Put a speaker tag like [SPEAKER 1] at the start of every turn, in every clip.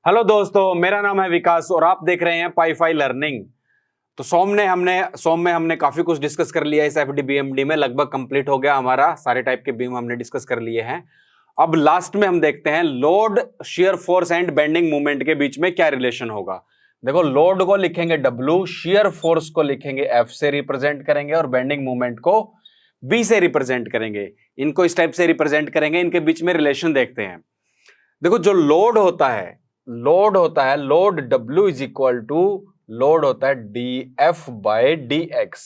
[SPEAKER 1] Hello दोस्तों, मेरा नाम है विकास और आप देख रहे हैं पाईफाई लर्निंग। तो सोम में हमने काफी कुछ डिस्कस कर लिया। इस एफडी बीएमडी में लगभग कंप्लीट हो गया हमारा। सारे टाइप के बीम हमने डिस्कस कर लिए हैं। अब लास्ट में हम देखते हैं load, shear force and bending movement के बीच में क्या रिलेशन होगा। देखो, लोड को लिखेंगे W, शियर फोर्स को लिखेंगे F से रिप्रेजेंट करेंगे और बेंडिंग मूवमेंट को B से रिप्रेजेंट करेंगे। इनको इस टाइप से रिप्रेजेंट करेंगे। इनके बीच में रिलेशन देखते हैं। देखो, जो लोड होता है load W is equal to load होता है dF बाय dx।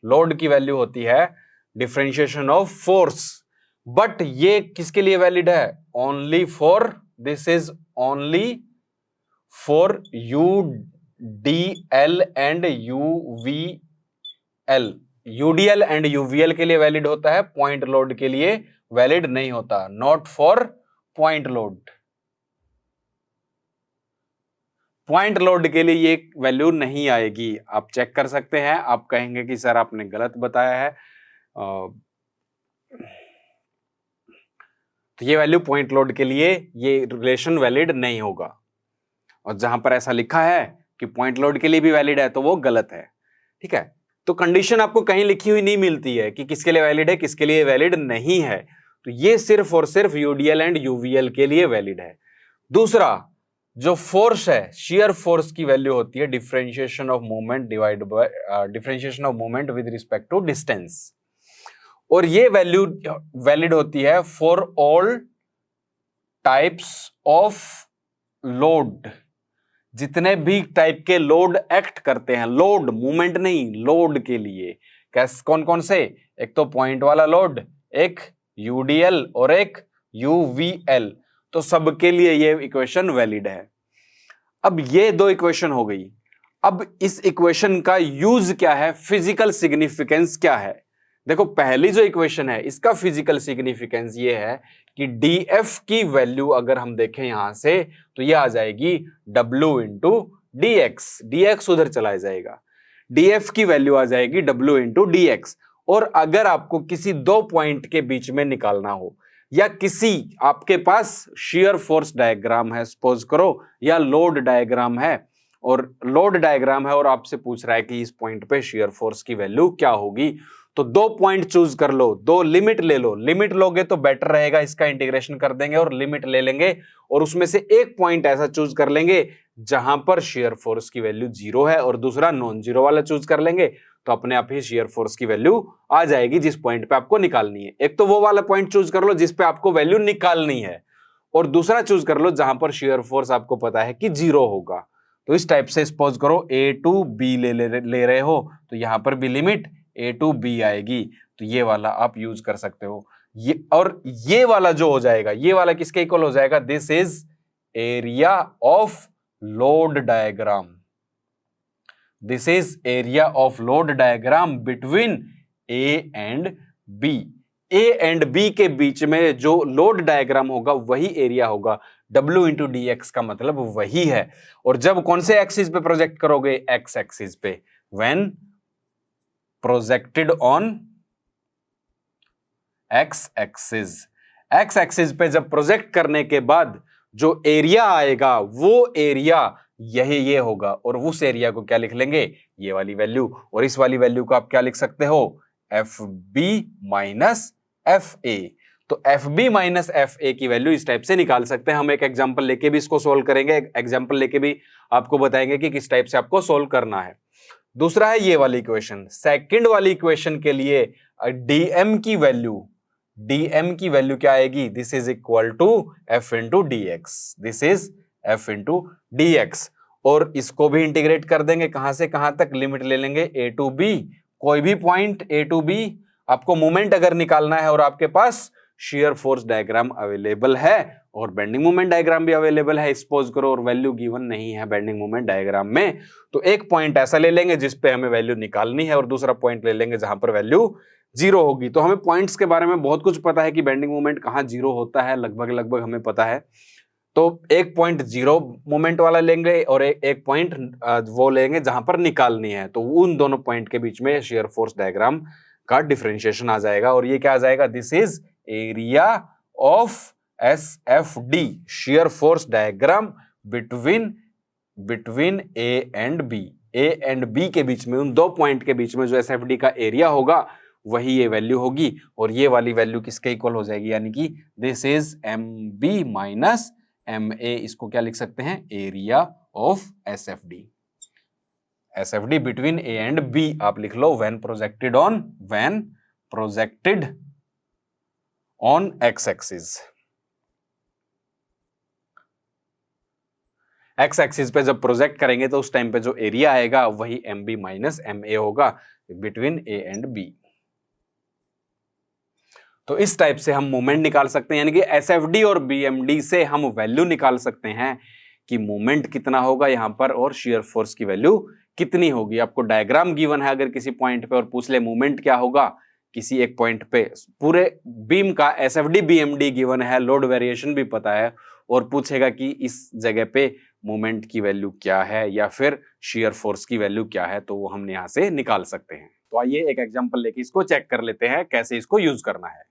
[SPEAKER 1] लोड की वैल्यू होती है डिफरेंशिएशन ऑफ फोर्स। बट ये किसके लिए वैलिड है? Only for, this is only for UDL and UVL। UDL and UVL के लिए वैलिड होता है, पॉइंट लोड के लिए वैलिड नहीं होता। Not for point load. Point load के लिए ये वैल्यू नहीं आएगी। आप चेक कर सकते हैं। आप कहेंगे कि सर आपने गलत बताया है। तो ये वैल्यू पॉइंट लोड के लिए ये रिलेशन वैलिड नहीं होगा। और जहां पर ऐसा लिखा है कि पॉइंट लोड के लिए भी वैलिड है तो वो गलत है। ठीक है, तो कंडीशन आपको कहीं लिखी हुई नहीं मिलती है कि किसके लिए वैलिड है, किसके लिए वैलिड नहीं है। तो ये सिर्फ और सिर्फ UDL एंड UVL के लिए वैलिड है। दूसरा, जो फोर्स है, शियर फोर्स की वैल्यू होती है differentiation of moment divide by differentiation of moment with respect to distance. और ये वैल्यू वैलिड होती है for all types of load. जितने भी टाइप के लोड एक्ट करते हैं, लोड मूवमेंट नहीं, लोड के लिए। कैसे, कौन कौन से? एक तो पॉइंट वाला लोड, एक UDL और एक UVL। तो सबके लिए ये इक्वेशन वैलिड है। अब ये दो इक्वेशन हो गई। अब इस इक्वेशन का यूज क्या है, फिजिकल सिग्निफिकेंस क्या है? देखो, पहली जो इक्वेशन है इसका फिजिकल सिग्निफिकेंस ये है कि DF की वैल्यू अगर हम देखें यहां से तो ये आ जाएगी W इंटू DX। DX उधर चला जाएगा, DF की वैल्यू आ जाएगी W इंटू DX। और अगर आपको किसी दो पॉइंट के बीच में निकालना हो, या किसी आपके पास शियर फोर्स डायग्राम है सपोज करो, या लोड डायग्राम है और आपसे पूछ रहा है कि इस पॉइंट पे शियर फोर्स की वैल्यू क्या होगी, तो दो पॉइंट चूज कर लो, दो लिमिट ले लो। लिमिट लोगे तो बेटर रहेगा, इसका इंटीग्रेशन कर देंगे और लिमिट ले लेंगे और उसमें से एक पॉइंट ऐसा चूज कर लेंगे जहां पर शियर फोर्स की वैल्यू 0 है और दूसरा नॉन जीरो वाला चूज कर लेंगे। तो अपने आप ही शियर फोर्स की वैल्यू आ जाएगी जिस पॉइंट पे आपको निकालनी है। एक तो वो वाला पॉइंट चूज कर लो जिस पे आपको वैल्यू निकालनी है, और दूसरा चूज कर लो जहां पर शियर फोर्स आपको पता है कि 0 होगा। तो इस टाइप से सपोज करो A टू B ले रहे हो, तो यहां पर भी लिमिट A टू B आएगी। तो ये वाला आप यूज कर सकते हो। ये वाला जो हो जाएगा, ये वाला किसके इक्वल हो जाएगा? This is area of load diagram. This is area of load diagram between A and B। A and B के बीच में जो लोड डायग्राम होगा वही एरिया होगा। W इंटू DX का मतलब वही है। और जब कौन से एक्सिस पे प्रोजेक्ट करोगे? X एक्सिस पे। When projected on X axis. X axis पे जब प्रोजेक्ट करने के बाद जो एरिया आएगा वो एरिया ये होगा, और उस एरिया को क्या लिख लेंगे? ये वाली वैल्यू। और इस वाली वैल्यू को आप क्या लिख सकते हो? FB minus FA। तो FB माइनस FA की वैल्यू इस टाइप से निकाल सकते हैं। हम एक एग्जांपल लेके भी इसको सोल्व करेंगे, एग्जांपल लेके भी आपको बताएंगे कि किस टाइप से आपको सोल्व करना है। दूसरा है ये वाली इक्वेशन। सेकंड वाली इक्वेशन के लिए DM की वैल्यू क्या आएगी? This is equal to F into DX। This is F into DX। और इसको भी इंटीग्रेट कर देंगे, कहां से कहां तक? लिमिट ले लेंगे A टू B। कोई भी पॉइंट A टू B, आपको मोमेंट अगर निकालना है और आपके पास शियर फोर्स डायग्राम अवेलेबल है और बेंडिंग मोमेंट डायग्राम भी अवेलेबल है सपोज करो, और वैल्यू गिवन नहीं है बेंडिंग मोमेंट डायग्राम में, तो एक पॉइंट ऐसा ले लेंगे जिस पे हमें वैल्यू निकालनी है और दूसरा पॉइंट ले लेंगे जहां पर वैल्यू 0 होगी। तो हमें पॉइंट्स के बारे में बहुत कुछ पता है कि बेंडिंग मोमेंट कहां 0 होता है, लगभग हमें पता है। तो एक पॉइंट 0 मोमेंट वाला लेंगे और एक पॉइंट वो लेंगे जहां पर निकालनी है। तो उन दोनों पॉइंट के बीच में शियर फोर्स डायग्राम का डिफरेंशिएशन आ जाएगा और ये क्या आ जाएगा? This is area of SFD shear force diagram between A and B, A and B के बीच में, उन दो पॉइंट के बीच में जो SFD का एरिया होगा वही ये वैल्यू होगी, और ये वाली वैल्यू किसके इक्वल हो जाएगी, यानी कि this is MB minus MA। इसको क्या लिख सकते हैं, area of SFD। SFD between A and B आप लिख लो when projected on x axis। x axis पे जब प्रोजेक्ट करेंगे तो उस टाइम पे जो एरिया आएगा वही MB माइनस MA होगा बिटवीन A एंड B। तो इस टाइप से हम मोमेंट निकाल सकते हैं, यानी कि SFD और BMD से हम वैल्यू निकाल सकते हैं कि मोमेंट कितना होगा यहां पर और शियर फोर्स की वैल्यू कितनी होगी। आपको डायग्राम गिवन है अगर किसी पॉइंट पे और पूछ ले मोमेंट क्या होगा किसी एक पॉइंट पे, पूरे बीम का SFD BMD गिवन है, लोड वेरिएशन भी पता है, और पूछेगा कि इस जगह पे मोमेंट की वैल्यू क्या है या फिर शियर फोर्स की वैल्यू क्या है, तो वो हम यहां से निकाल सकते हैं। तो आइए एक एग्जांपल लेके इसको चेक कर लेते हैं कैसे इसको यूज करना है।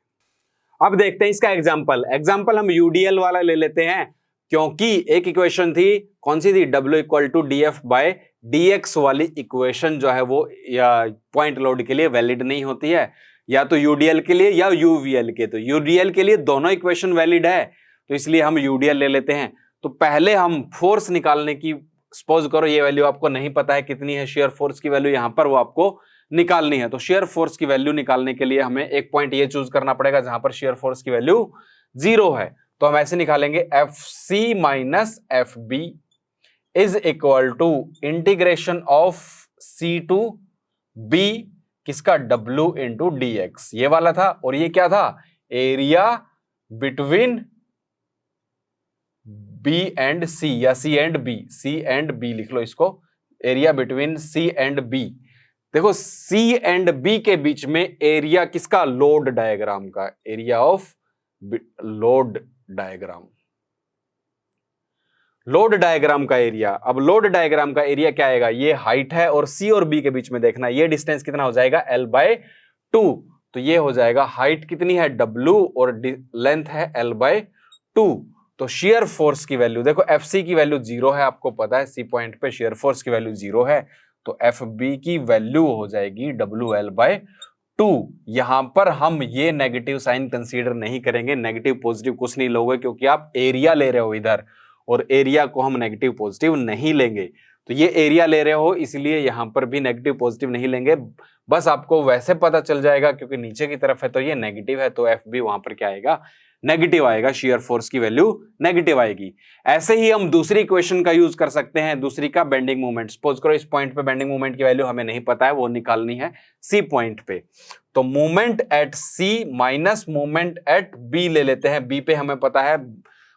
[SPEAKER 1] अब देखते हैं इसका एग्जांपल हम UDL वाला ले लेते हैं, क्योंकि एक इक्वेशन थी, कौन सी थी, W इक्वल टू DF/dx वाली इक्वेशन जो है वो या पॉइंट लोड के लिए वैलिड नहीं होती है, या तो UDL के लिए या UVL के। तो UDL के लिए दोनों इक्वेशन वैलिड है, तो इसलिए हम UDL ले लेते हैं। तो पहले हम फोर्स निकालने की, सपोज करो ये वैल्यू आपको नहीं पता है कितनी है शेयर फोर्स की वैल्यू, यहां पर वो आपको निकालनी है। तो शेयर फोर्स की वैल्यू निकालने के लिए हमें एक पॉइंट ये चूज करना पड़ेगा जहां पर शेयर फोर्स की वैल्यू 0 है। तो हम ऐसे निकालेंगे FC minus FB is equal to integration of C to B किसका, W इंटू DX, ये वाला था। और ये क्या था, area between B and C या C एंड B लिख लो इसको, area between C and B। देखो C एंड B के बीच में एरिया किसका, लोड डायग्राम का, एरिया ऑफ लोड डायग्राम का एरिया। अब लोड डायग्राम का एरिया क्या आएगा, ये हाइट है और C और B के बीच में देखना ये डिस्टेंस कितना हो जाएगा, L/2। तो ये हो जाएगा हाइट कितनी है W और लेंथ है L/2। तो शेयर फोर्स की वैल्यू देखो, FC की वैल्यू 0 है, आपको पता है C पॉइंट पे शेयर फोर्स की वैल्यू 0 है, तो FB की वैल्यू हो जाएगी WL/2। यहां पर हम ये नेगेटिव साइन कंसीडर नहीं करेंगे, नेगेटिव पॉजिटिव कुछ नहीं लोगे, क्योंकि आप एरिया ले रहे हो इधर, और एरिया को हम नेगेटिव पॉजिटिव नहीं लेंगे। तो ये एरिया ले रहे हो इसलिए यहां पर भी नेगेटिव पॉजिटिव नहीं लेंगे, बस आपको वैसे पता चल जाएगा क्योंकि नीचे की तरफ है तो ये नेगेटिव है, तो FB वहां पर क्या आएगा, नेगेटिव आएगा, शेयर फोर्स की वैल्यू नेगेटिव आएगी। ऐसे ही हम दूसरी इक्वेशन का यूज कर सकते हैं, दूसरी का बेंडिंग मोमेंट। सपोज करो इस पॉइंट पे बेंडिंग मोमेंट की वैल्यू हमें नहीं पता है, वो निकालनी है C पॉइंट पे। तो moment at C minus moment at B ले लेते हैं। B पे हमें पता है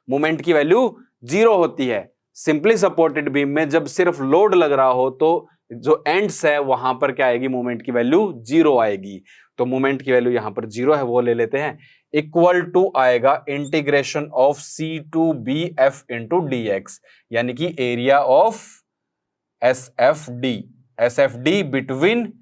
[SPEAKER 1] मोमेंट की वैल्यू 0 होती है। सिंपली सपोर्टेड बीम में जब सिर्फ लोड लग रहा हो तो जो एंड्स है वहां पर क्या आएगी, मोमेंट की वैल्यू 0 आएगी। तो मोमेंट की वैल्यू यहां पर 0 है, वो ले लेते हैं। इक्वल टू आएगा integration of C to B F into DX, यानी कि area of SFD between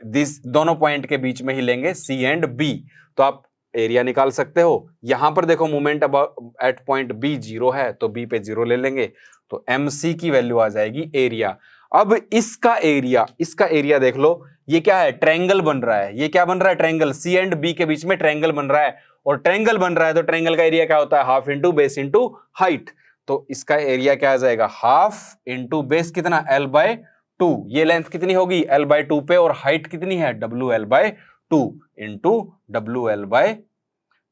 [SPEAKER 1] this, दोनों पॉइंट के बीच में ही लेंगे C एंड B। तो आप एरिया निकाल सकते हो। यहां पर देखो मोमेंट एट पॉइंट B 0 है, तो B पे 0 ले लेंगे, तो MC की वैल्यू आ जाएगी एरिया। अब इसका एरिया देख लो, ये क्या है, ट्रायंगल बन रहा है। ये क्या बन रहा है, ट्रायंगल, C एंड B के बीच में ट्रायंगल बन रहा है, और ट्रायंगल बन रहा है तो ट्रायंगल का एरिया क्या होता है, half into base into height. तो इसका एरिया क्या आ जाएगा, हाफ इंटू बेस कितना, L/2। ये लेंथ कितनी होगी, L/2 पे, और हाइट कितनी है, WL/2 इंटू WL/2।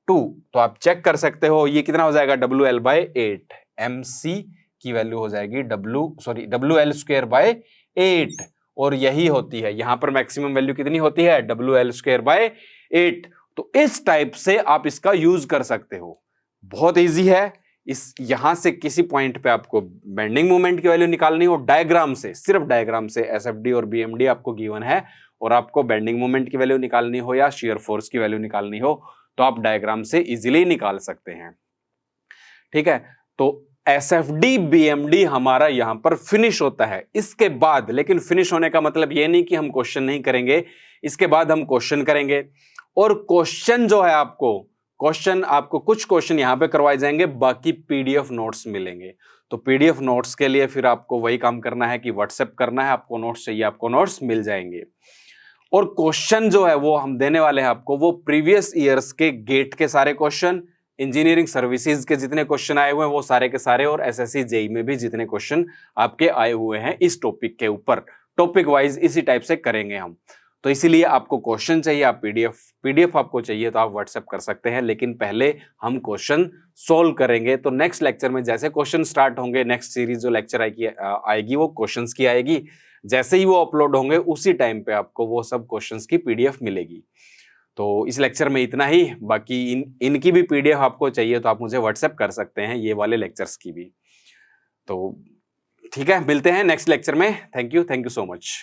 [SPEAKER 1] तो आप चेक कर सकते हो ये कितना हो जाएगा, WL/8। MC की वैल्यू हो जाएगी WL²/8, और यही होती है यहां पर मैक्सिमम वैल्यू कितनी होती है, WL²/8। तो इस टाइप से आप इसका यूज कर सकते हो, बहुत इजी है। इस यहां से किसी पॉइंट पे आपको बेंडिंग मोमेंट की वैल्यू निकालनी हो, डायग्राम से, सिर्फ डायग्राम से SFD और BMD आपको गिवन है, और आपको बेंडिंग मोमेंट की वैल्यू निकालनी हो या शेयर फोर्स की वैल्यू निकालनी हो, तो आप डायग्राम से इजीली निकाल सकते हैं। ठीक है, तो SFD BMD हमारा यहां पर फिनिश होता है। इसके बाद, लेकिन फिनिश होने का मतलब यह नहीं कि हम क्वेश्चन नहीं करेंगे, इसके बाद हम क्वेश्चन करेंगे, और क्वेश्चन जो है आपको क्वेश्चन आपको कुछ क्वेश्चन यहाँ पे करवाए जाएंगे, बाकी पीडीएफ नोट्स मिलेंगे। तो पीडीएफ नोट्स के लिए फिर आपको वही काम करना है कि व्हाट्सएप करना है, आपको नोट्स चाहिए, आपको नोट्स मिल जाएंगे। और क्वेश्चन जो है वो हम देने वाले हैं आपको, वो प्रीवियस ईयर्स के गेट के सारे क्वेश्चन, इंजीनियरिंग सर्विसेज के जितने क्वेश्चन आए हुए हैं वो सारे के सारे, और एसएससी जेई में भी जितने क्वेश्चन आपके आए हुए हैं इस टॉपिक के ऊपर, टॉपिक वाइज इसी टाइप से करेंगे हम। तो इसीलिए आपको क्वेश्चन चाहिए, आप पीडीएफ आपको चाहिए तो आप व्हाट्सएप कर सकते हैं, लेकिन पहले हम क्वेश्चन सोल्व करेंगे। तो नेक्स्ट लेक्चर में जैसे क्वेश्चन स्टार्ट होंगे, नेक्स्ट सीरीज जो लेक्चर आएगी वो क्वेश्चंस की आएगी। जैसे ही वो अपलोड होंगे उसी टाइम पे आपको वो सब क्वेश्चंस की पीडीएफ मिलेगी। तो इस लेक्चर में इतना ही, बाकी इनकी भी पीडीएफ आपको चाहिए तो आप मुझे व्हाट्सएप कर सकते हैं, ये वाले लेक्चर्स की भी। तो ठीक है, मिलते हैं नेक्स्ट लेक्चर में। Thank you so much.